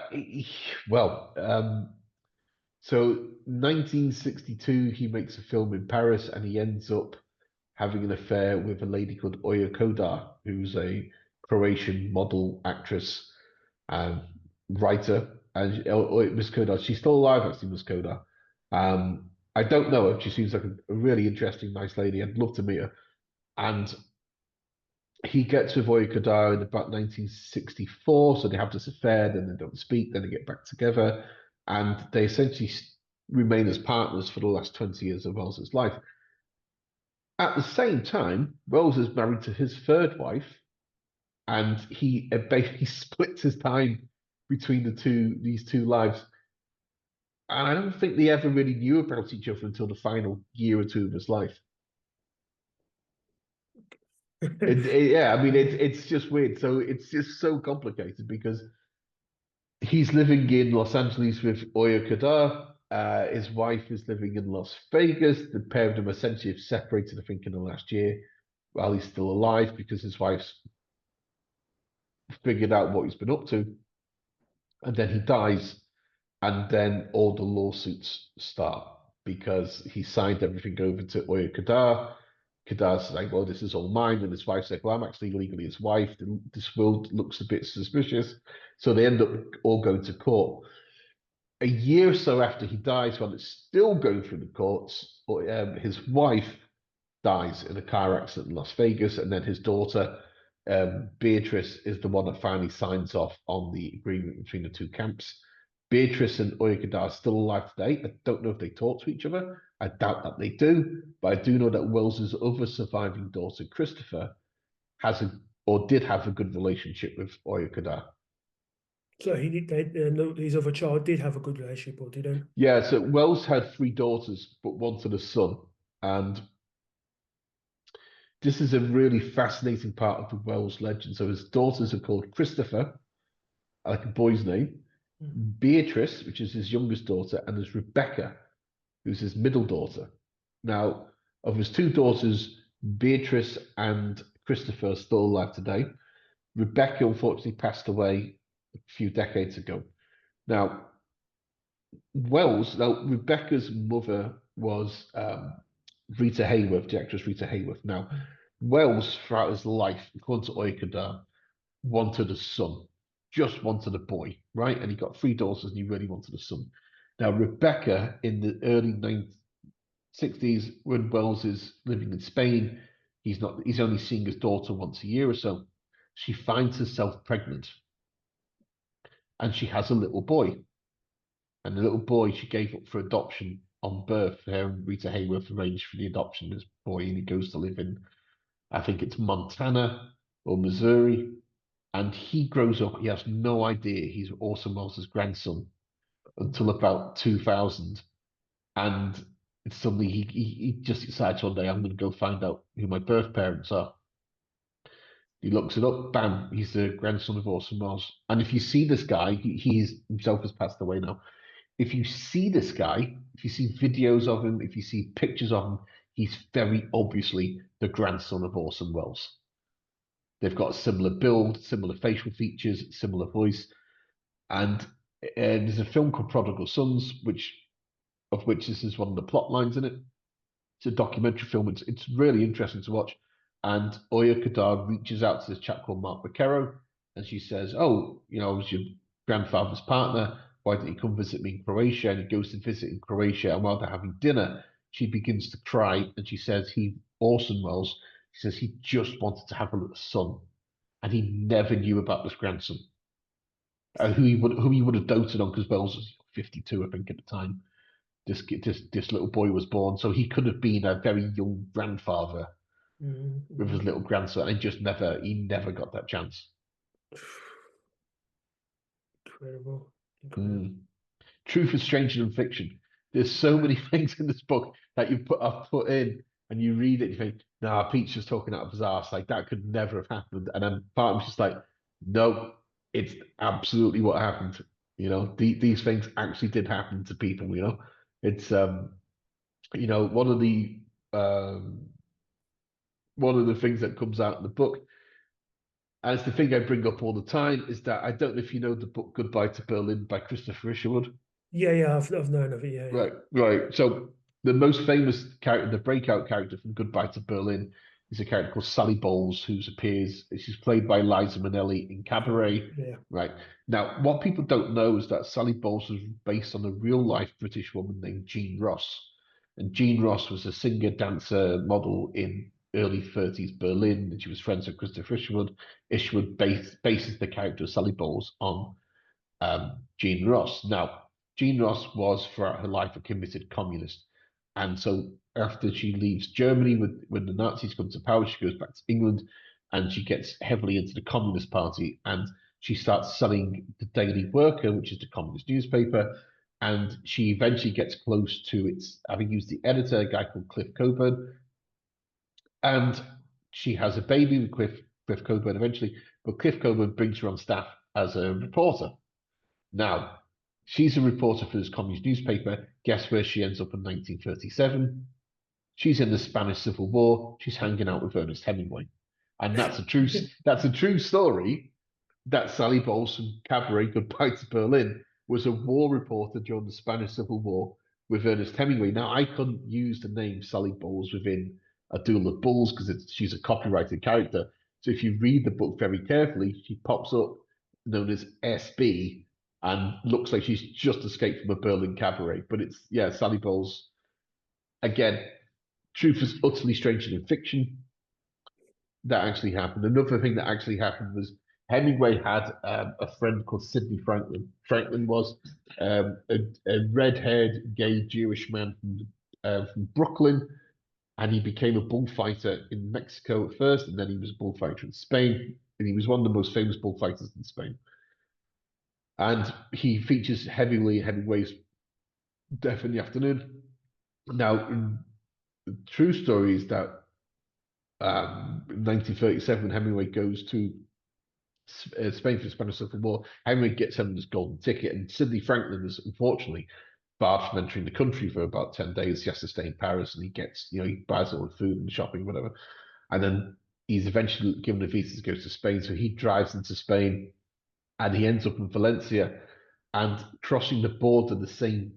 well, so 1962, he makes a film in Paris and he ends up having an affair with a lady called Oya Kodar, who's a Croatian model, actress, um, writer. And Miss Kodar, she's still alive, actually, Miss Kodar. I don't know her. She seems like a really interesting, nice lady. I'd love to meet her. And he gets with Oya Kodar in about 1964, so they have this affair, then they don't speak, then they get back together, and they essentially remain as partners for the last 20 years of Wells's life. At the same time, Wells is married to his third wife, and he basically splits his time between these two lives. And I don't think they ever really knew about each other until the final year or two of his life. Yeah, I mean it's just weird. So it's just so complicated because he's living in Los Angeles with Oya Kodar. His wife is living in Las Vegas. The pair of them essentially have separated, I think, in the last year while he's still alive because his wife's figured out what he's been up to. And then he dies, and then all the lawsuits start because he signed everything over to Oya Kodar. Kadar's like, well, this is all mine. And his wife's like, well, I'm actually legally his wife. This will looks a bit suspicious. So they end up all going to court. A year or so after he dies, while it's still going through the courts, his wife dies in a car accident in Las Vegas, and then his daughter, Beatrice, is the one that finally signs off on the agreement between the two camps. Beatrice and Oyakada are still alive today. I don't know if they talk to each other. I doubt that they do, but I do know that Wells's other surviving daughter, Christopher, has a or did have a good relationship with Oyakada. So he did. His other child did have a good relationship, or didn't? Yeah, so Wells had three daughters, but wanted a son. And this is a really fascinating part of the Wells legend. So his daughters are called Christopher, like a boy's name, Beatrice, which is his youngest daughter, and there's Rebecca, who's his middle daughter. Now, of his two daughters, Beatrice and Christopher are still alive today. Rebecca unfortunately passed away a few decades ago. Now, Rebecca's mother was Rita Hayworth, the actress Rita Hayworth. Now, Wells, throughout his life, according to Oikada, wanted a son, just wanted a boy, right? And he got three daughters and he really wanted a son. Now, Rebecca, in the early 1960s, when Wells is living in Spain, he's only seeing his daughter once a year or so. She finds herself pregnant. and she has a little boy. And the little boy she gave up for adoption on birth. Her and Rita Hayworth arranged for the adoption of this boy, and he goes to live in, I think it's Montana or Missouri. And he grows up, he has no idea he's Orson Welles' grandson until about 2000. And suddenly he just decides one day, I'm going to go find out who my birth parents are. He looks it up, bam, he's the grandson of Orson Welles. And if you see this guy, he himself has passed away now. If you see this guy, if you see videos of him, if you see pictures of him, he's very obviously the grandson of Orson Welles. They've got a similar build, similar facial features, similar voice. And there's a film called Prodigal Sons, of which this is one of the plot lines in it. It's a documentary film. It's really interesting to watch. And Oya Kadar reaches out to this chap called Mark Vaquero, and she says, "Oh, I was your grandfather's partner. Why didn't you come visit me in Croatia?" And he goes to visit in Croatia, and while they're having dinner, she begins to cry, and she says, Orson Welles, she says he just wanted to have a little son, and he never knew about this grandson, whom he would have doted on because Welles was 52, I think, at the time. This little boy was born, so he could have been a very young grandfather with his little grandson, and he never got that chance. Incredible. Incredible. Truth is stranger than fiction. There's so many things in this book that I've put in, and you read it, you think, "Nah, Pete's just talking out of his ass. Like that could never have happened." And then part of me's just like, "No, it's absolutely what happened." These things actually did happen to people. It's um, one of the things that comes out in the book, and it's the thing I bring up all the time, is that I don't know if you know the book Goodbye to Berlin by Christopher Isherwood. Yeah, I've known of it. Yeah, yeah. Right. So the most famous character, the breakout character from Goodbye to Berlin, is a character called Sally Bowles, she's played by Liza Minnelli in Cabaret. Yeah. Right. Now, what people don't know is that Sally Bowles was based on a real life British woman named Jean Ross. And Jean Ross was a singer, dancer, model in early 30s Berlin, and she was friends with Christopher Isherwood. Isherwood bases the character of Sally Bowles on Jean Ross. Now, Jean Ross was throughout her life a committed communist. And so after she leaves Germany, when the Nazis come to power, she goes back to England and she gets heavily into the Communist Party, and she starts selling the Daily Worker, which is the communist newspaper. And she eventually gets close to having used the editor, a guy called Cliff Coburn. And she has a baby with Cliff Coburn eventually, but Cliff Coburn brings her on staff as a reporter. Now, she's a reporter for this communist newspaper. Guess where she ends up in 1937? She's in the Spanish Civil War. She's hanging out with Ernest Hemingway. And that's a true story, that Sally Bowles from Cabaret Goodbye to Berlin was a war reporter during the Spanish Civil War with Ernest Hemingway. Now, I couldn't use the name Sally Bowles within A Duel of Bulls because she's a copyrighted character. So if you read the book very carefully, she pops up known as SB and looks like she's just escaped from a Berlin cabaret. But Sally Bowles. Again, truth is utterly stranger than fiction. That actually happened. Another thing that actually happened was Hemingway had a friend called Sidney Franklin. Franklin was a red-haired gay Jewish man from Brooklyn, and he became a bullfighter in Mexico at first, and then he was a bullfighter in Spain, and he was one of the most famous bullfighters in Spain. And he features heavily in Hemingway's Death in the Afternoon. Now, the true story is that in 1937, Hemingway goes to Spain for the Spanish Civil War. Hemingway gets him this golden ticket, and Sidney Franklin is unfortunately barred from entering the country for about 10 days. He has to stay in Paris, and he buys all the food and shopping, whatever. And then he's eventually given a visa to go to Spain. So he drives into Spain, and he ends up in Valencia, and crossing the border the same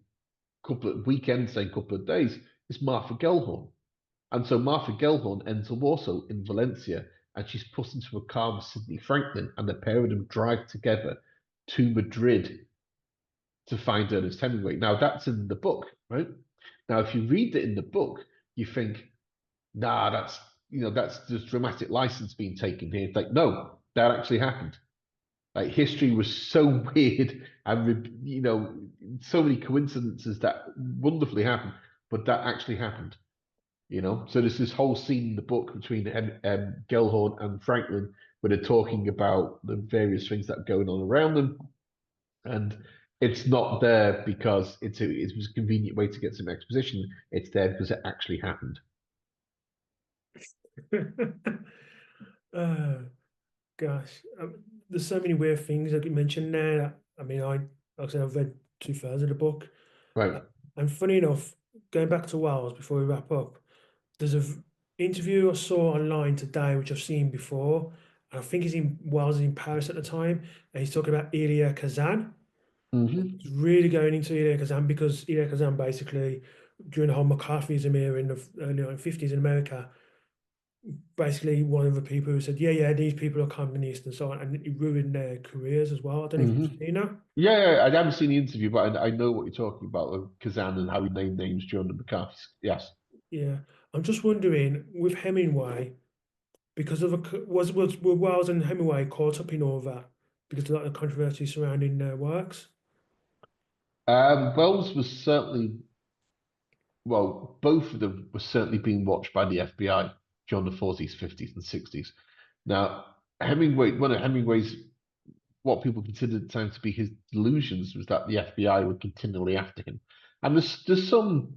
couple of days is Martha Gellhorn. And so Martha Gellhorn ends up also in Valencia, and she's put into a car with Sidney Franklin, and the pair of them drive together to Madrid to find Ernest Hemingway. Now, that's in the book, right? Now, if you read it in the book, you think, nah, that's just dramatic license being taken here. It's like, no, that actually happened. Like history was so weird and so many coincidences that wonderfully happened, but that actually happened. So there's this whole scene in the book between Gellhorn and Franklin where they're talking about the various things that are going on around them, and it's not there because it was a convenient way to get some exposition. It's there because it actually happened. Oh gosh, there's so many weird things that you mentioned there. I mean, like I said, I've read 2/3 of the book, Right. and funny enough, going back to Wells before we wrap up, there's a interview I saw online today, which I've seen before, and I think he's in Wells is in Paris at the time, and he's talking about Elia Kazan. Hmm. He's really going into Elia Kazan because Elia Kazan basically, during the whole McCarthyism era in the early 1950s in America, basically one of the people who said, yeah, these people are communist and so on, and it ruined their careers as well. I don't know if Hmm. you've seen that. Yeah, I haven't seen the interview, but I know what you're talking about with Kazan and how he named names during the McCarthy. Yes. Yeah, I'm just wondering with Hemingway, because of were Wells and Hemingway caught up in all that because of like, the controversy surrounding their works? Wells was certainly, well, both of them were certainly being watched by the FBI during the 40s, 50s, and 60s. Now, one of Hemingway's, what people considered at the time to be his delusions was that the FBI were continually after him. And there's some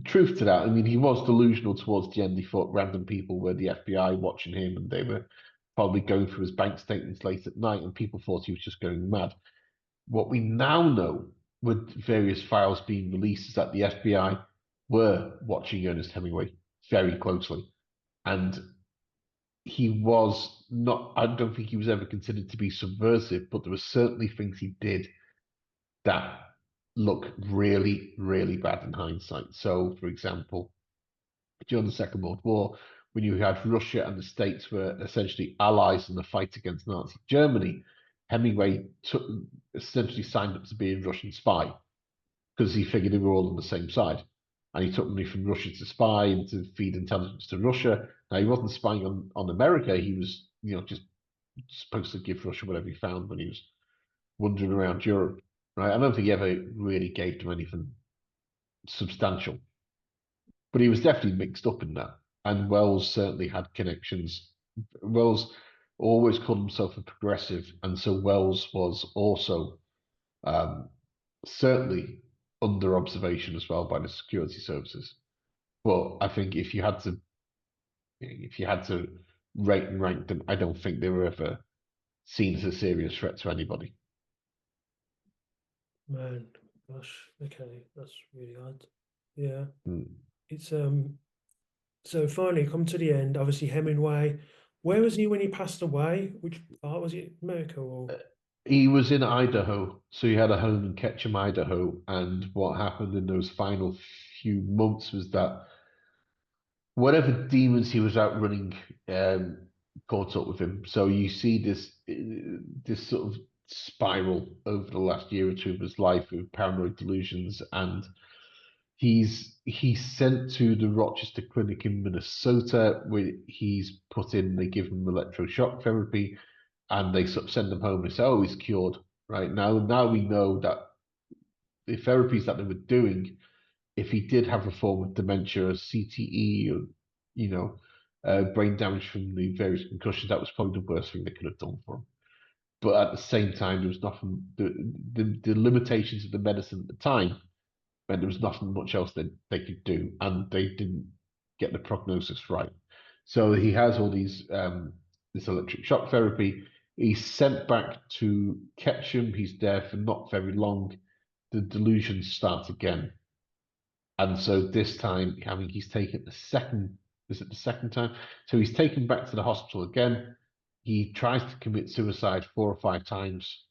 truth to that. I mean, he was delusional towards the end. He thought random people were the FBI watching him and they were probably going through his bank statements late at night and people thought he was just going mad. What we now know with various files being released is that the FBI were watching Ernest Hemingway very closely. And he was not, I don't think he was ever considered to be subversive, but there were certainly things he did that look really, really bad in hindsight. So, for example, during the Second World War, when you had Russia and the States were essentially allies in the fight against Nazi Germany, Hemingway essentially signed up to be a Russian spy because he figured they were all on the same side. And he took money from Russia to spy and to feed intelligence to Russia. Now, he wasn't spying on America. He was, just supposed to give Russia whatever he found when he was wandering around Europe. Right? I don't think he ever really gave them anything substantial. But he was definitely mixed up in that. And Wells certainly had connections. Wells always called himself a progressive, and so Wells was also um, certainly under observation as well by the security services. But I think if you had to rate and rank them, I don't think they were ever seen as a serious threat to anybody. Man, gosh, okay, that's really odd. Yeah, Mm. it's so finally come to the end. Obviously, Hemingway. Where was he when he passed away? Which part was it? America or? He was in Idaho, so he had a home in Ketchum, Idaho. And what happened in those final few months was that whatever demons he was outrunning caught up with him. So you see this sort of spiral over the last year or two of his life with paranoid delusions, and he's sent to the Rochester Clinic in Minnesota, where he's put in. They give him electroshock therapy, and they sort of send him home and say, "Oh, he's cured." Right now we know that the therapies that they were doing, if he did have a form of dementia, CTE, or you know, brain damage from the various concussions, that was probably the worst thing they could have done for him. But at the same time, there was nothing. The limitations of the medicine at the time meant there was nothing much else that they could do, and they didn't get the prognosis right. So he has all these this electric shock therapy. He's sent back to Ketchum. He's there for not very long. The delusions start again. And so this time, I mean, he's taken the second, is it the second time? So he's taken back to the hospital again. He tries to commit suicide 4 or 5 times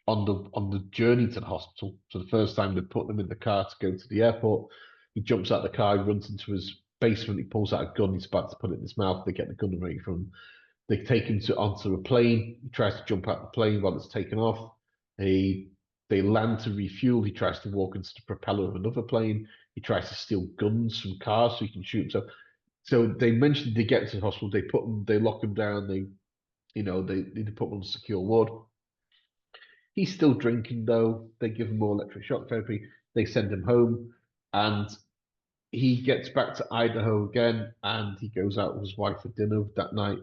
on the journey to the hospital. So the first time they put them in the car to go to the airport, he jumps out the car, he runs into his basement, he pulls out a gun, he's about to put it in his mouth. They get the gun ready from him. They take him onto a plane. He tries to jump out the plane while it's taken off. He They land to refuel. He tries to walk into the propeller of another plane. He tries to steal guns from cars so he can shoot himself. So they mentioned they get to the hospital. They lock him down. They You know, they put him on secure ward. He's still drinking though. They give him more electric shock therapy. They send him home, and he gets back to Idaho again, and he goes out with his wife for dinner that night.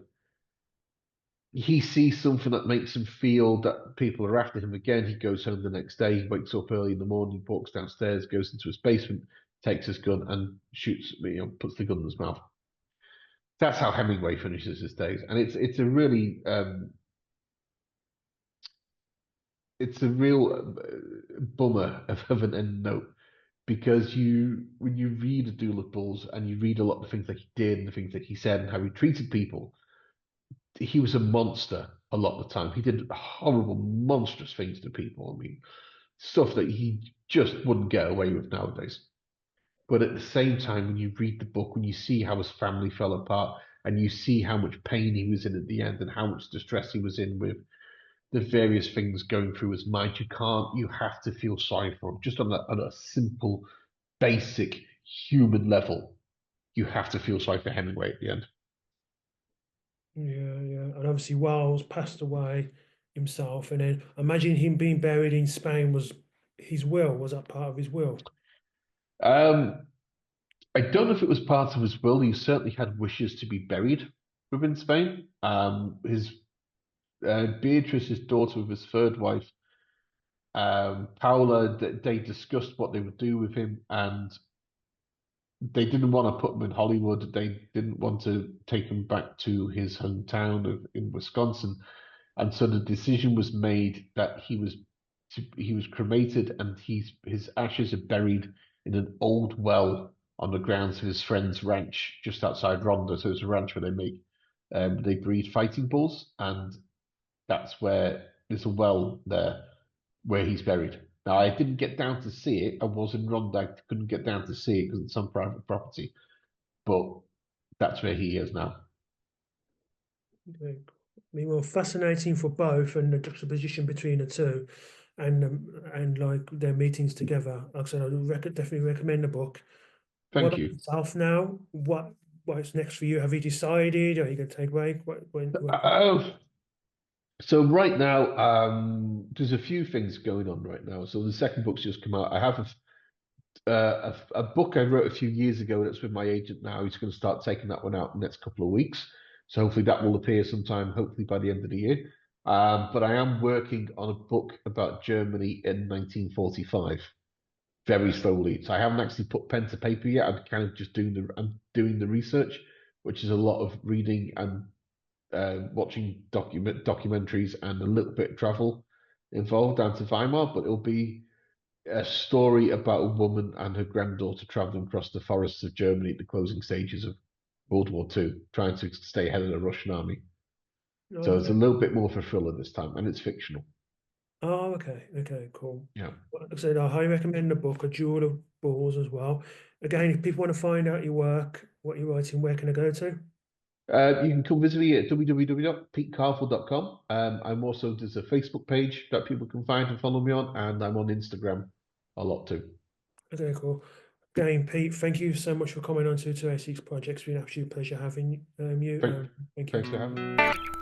He sees something that makes him feel that people are after him again. He goes home the next day. He wakes up early in the morning, walks downstairs, goes into his basement, takes his gun, and shoots. Puts the gun in his mouth. That's how Hemingway finishes his days, and it's a really it's a real bummer of an end note, because when you read a Duel of Bulls and you read a lot of the things that he did and the things that he said and how he treated people, he was a monster a lot of the time. He did horrible, monstrous things to people. I mean, stuff that he just wouldn't get away with nowadays. But at the same time, when you read the book, when you see how his family fell apart, and you see how much pain he was in at the end and how much distress he was in with the various things going through his mind, you have to feel sorry for him. Just on a simple, basic human level, you have to feel sorry for Hemingway at the end. Yeah, yeah. And obviously Wells passed away himself, and then imagine him being buried in Spain was his will. Was that part of his will? Um, I don't know if it was part of his will. He certainly had wishes to be buried within Spain. His Beatrice, his daughter, with his third wife, Paula, they discussed what they would do with him, and they didn't want to put him in Hollywood. They didn't want to take him back to his hometown in Wisconsin, and so the decision was made that he was cremated, and his ashes are buried in an old well on the grounds of his friend's ranch just outside Ronda. So it's a ranch where they breed fighting bulls, and that's where there's a well there where he's buried. Now, I didn't get down to see it. I was in Ronda. I couldn't get down to see it because it's on private property. But that's where he is now. Okay. I mean, well, fascinating for both, and the juxtaposition between the two, and like their meetings together. Like I said, definitely recommend the book. What Thank about you. yourself now? What's next for you? Have you decided? Are you going to take a break? So right now, there's a few things going on right now. So the second book's just come out. I have a book I wrote a few years ago that's with my agent now. He's going to start taking that one out in the next couple of weeks. So hopefully that will appear sometime, hopefully by the end of the year. But I am working on a book about Germany in 1945, very slowly. So I haven't actually put pen to paper yet. I'm doing the research, which is a lot of reading and watching documentaries and a little bit of travel involved down to Weimar. But it'll be a story about a woman and her granddaughter traveling across the forests of Germany at the closing stages of World War II, trying to stay ahead of the Russian army. So it's a Okay. little bit more of a thriller this time, and it's fictional. Oh, okay. Okay, cool. Yeah. Well, like I said, I highly recommend the book, A Duel of Bulls, as well. Again, if people want to find out your work, what you're writing, where can I go to? You can come visit me at www.petecarvill.com. There's a Facebook page that people can find and follow me on, and I'm on Instagram a lot too. Okay, cool. Again, Pete, thank you so much for coming on to 286 Projects. It's been an absolute pleasure having you. Thank, Thank thanks you. for having me.